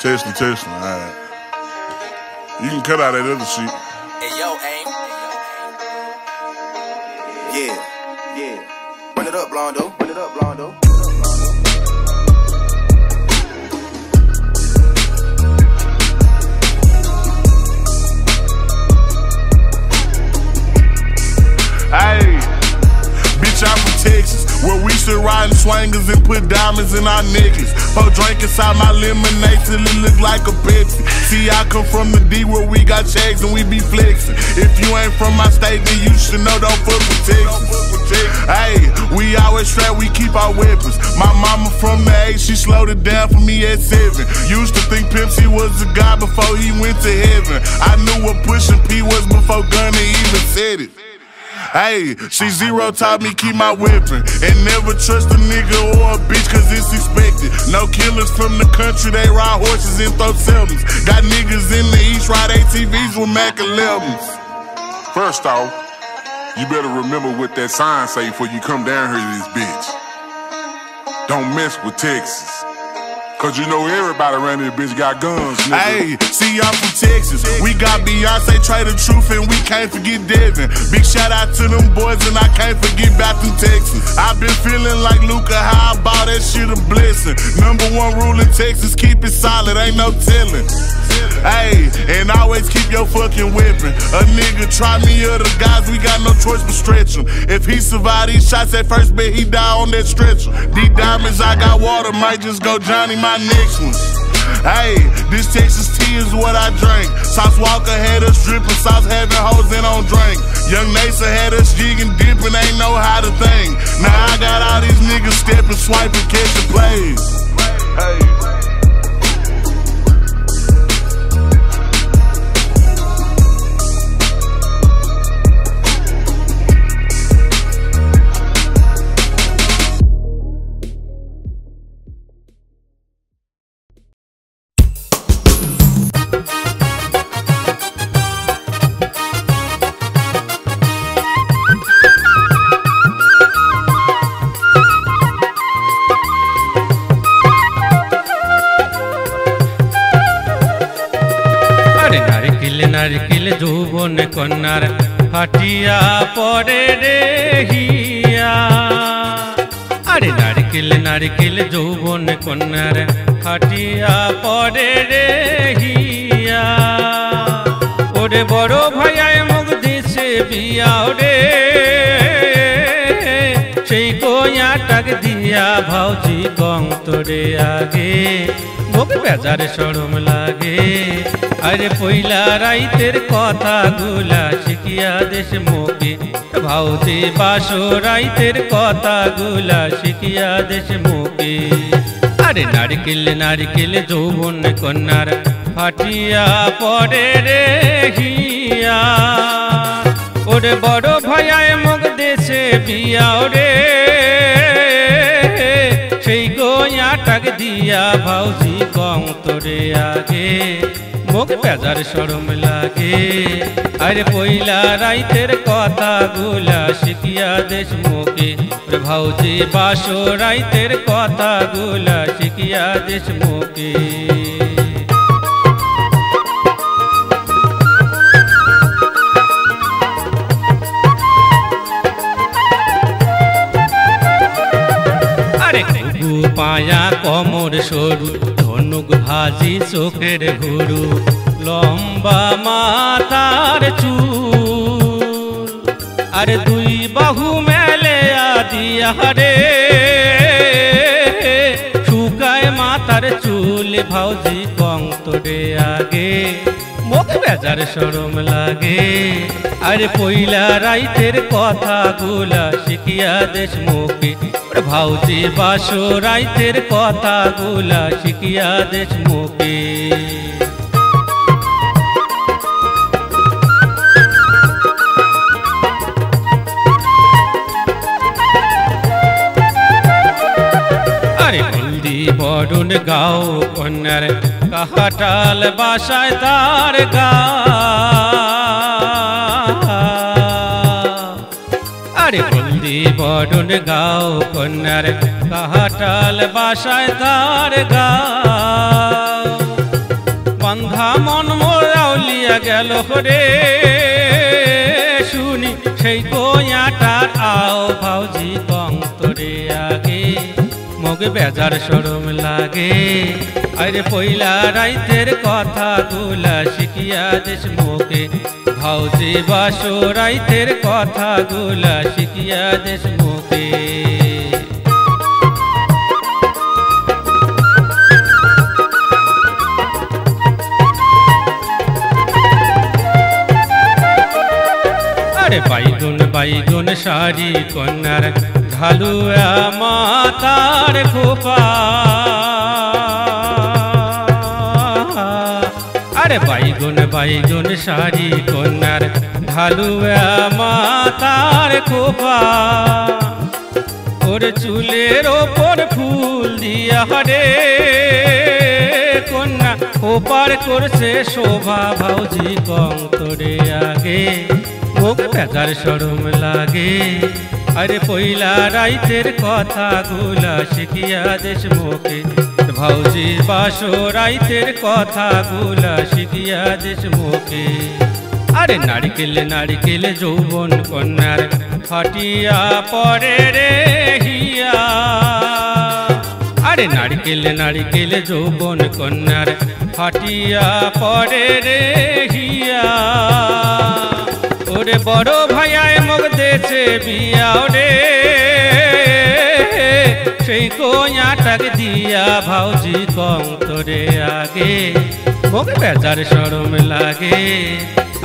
Testing. All right. You can cut out that other shit. Hey, yo, aim. Yeah. Run it up, Blondo. Hey, bitch, I'm from Texas, where we still riding swangers and put diamonds in our necklace. Pour drink inside my lemonade till it look like a Pepsi. See, I come from the D where we got checks and we be flexing. If you ain't from my state, then you should know don't fuck with Texas. Hey, we always strapped, we keep our weapons. My mama from the 8, she slowed it down for me at 7. Used to think Pimp C was a guy before he went to heaven. I knew what Pushin' P was before Gunna even said it. Hey, C-Zero taught me keep my weapon and never trust a nigga or a bitch cause it's expected. No killers from the country, they ride horses and throw seldom. Got niggas in the East ride ATVs with Mac 11s. First off, you better remember what that sign say before you come down here to this bitch. Don't mess with Texas. Cause you know everybody around this bitch got guns, nigga. Hey, see, I'm from Texas. We got Beyonce, Trey the Truth, and we can't forget Devin. Big shout out to them boys, and I can't forget back from Texas. I've been feeling like Luka, how I bought that shit a blessing. #1 rule in Texas, keep it solid, ain't no telling. Hey, and always keep your fucking weapon. A nigga try me or the guys, we got no choice but stretch him. If he survive these shots at first, bet he die on that stretcher. These diamonds, I got water, might just go Johnny my next one. Hey, this Texas tea is what I drink. Sauce Walker had us dripping, Sauce having hoes in on drink. Young Nasa had us jigging, dipping, ain't know how to think. Now I got all these niggas stepping, swiping, catching plays. Hey. নারকেল যৌবন কন্যার ফাটিয়া পড়ে রে হিয়া। আরে নারকেল যৌবন কন্যার ফাটিয়া পড়ে রে হিয়া। ওরে বড় ভাইয়ায় মুখ দিছে বিয়া রে, সেই কোয়া টাক দিয়া ভাউজি কং তোরে আগে মুখ বেজার সরম লাগে। আরে পইলা রাইতের কথা গুলা শিখিয়া দেশ মুখে ভাউজি বাসো রাইতের কথা গুলা শিখিয়া দেশ মুখে। আরে নারকেল যৌবন কন্যার ফাটিয়া পড়ে রে হিয়া। ওরে বড় ভাইয়ায় মুখ দেশে বিয়া রে, সেই গোয়া টাক দিয়া ভাউজি কং তোরে আগে মুখ বেজার সরম লাগে। আরে পইলা রাইতের কথা গুলা শিখিয়া দেশ মুখে ভাউজি বাসো রাইতের কথা গুলা শিখিয়া দেশ মুখে। আরে পায়া কমর সরু ধনুক ভাজি চোখের ঘুরু লম্বা মাথার চুল। আরে দুই বাহু মেলে দিয়া রে শুকায় মাথার চুল ভাউজি কং তোরে আগে মুখ বেজার সরম লাগে। আরে পইলা রাইতের কথা গুলা শিখিয়া দেশ মুখে ভাউজি বাসো রাইতের কথা গুলা শিখিয়া দেশ মুখে। আরে হলদি বরুণ গাও কন্যার কাহাটাল বাসায় তার গা। আরে হলদি বরুণ গাও কন্যার কাহাটাল বাসায় তার গা। গেল রে শুনি সেই কোয়াটার আও ভাউজি কম তোরে আগে মোকে বেজার শরম লাগে আরে পয়লা রাইতের কথা গুলা শিখিয়া দেশ মোকে ভাউজি বাসো রাইতের কথা গুলা শিখিয়া দেশ মোকে আরে বাইগুন বাইগুন শাড়ি কন্যার ঢালুয়া মাতার খোপা আরে বাইগুন বাইগুন শাড়ি কন্যার ঢালুয়া মাতার খোপা ওর চুলের ওপর ফুল দিয়া রে কন্যা খোপার করছে শোভা ভাউজি কম তোরে আগে মুখ বেজার শরম লাগে আরে পয়লা রাইতের কথা গুলা শিখিয়া দেশ মোকে ভাউজি বাসো রাইতের কথা গুলা শিখিয়া দেশ মোকে আরে নারিকেল নারিকেল যৌবন কন্যার ফাটিয়া পরে রে হিয়া আরে নারিকেল নারিকেল যৌবন কন্যার ফাটিয়া পরে রে হিয়া ওরে বড় ভাইয়ায় মুখ দেছে বিয়াও রে সেই কোয়াটাক দিয়া ভাউজি কম তোরে আগে মুখ বেজার শরম লাগে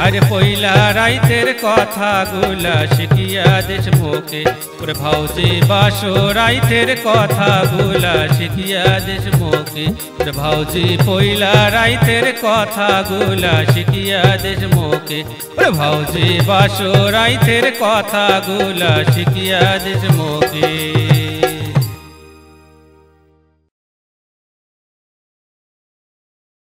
আরে পয়লা রাইতের কথা গুলা শিখিয়া দেশ মোকে ওরে ভাউজি বাসো রাইতের কথা গুলা শিখিয়া দেশ মোকে ওরে ভাউজি পয়লা রাইতের কথা গুলা শিখিয়া দেশ মোকে ওরে ভাউজি বাসো রাইতের কথা গুলা শিখিয়া দেশ মোকে।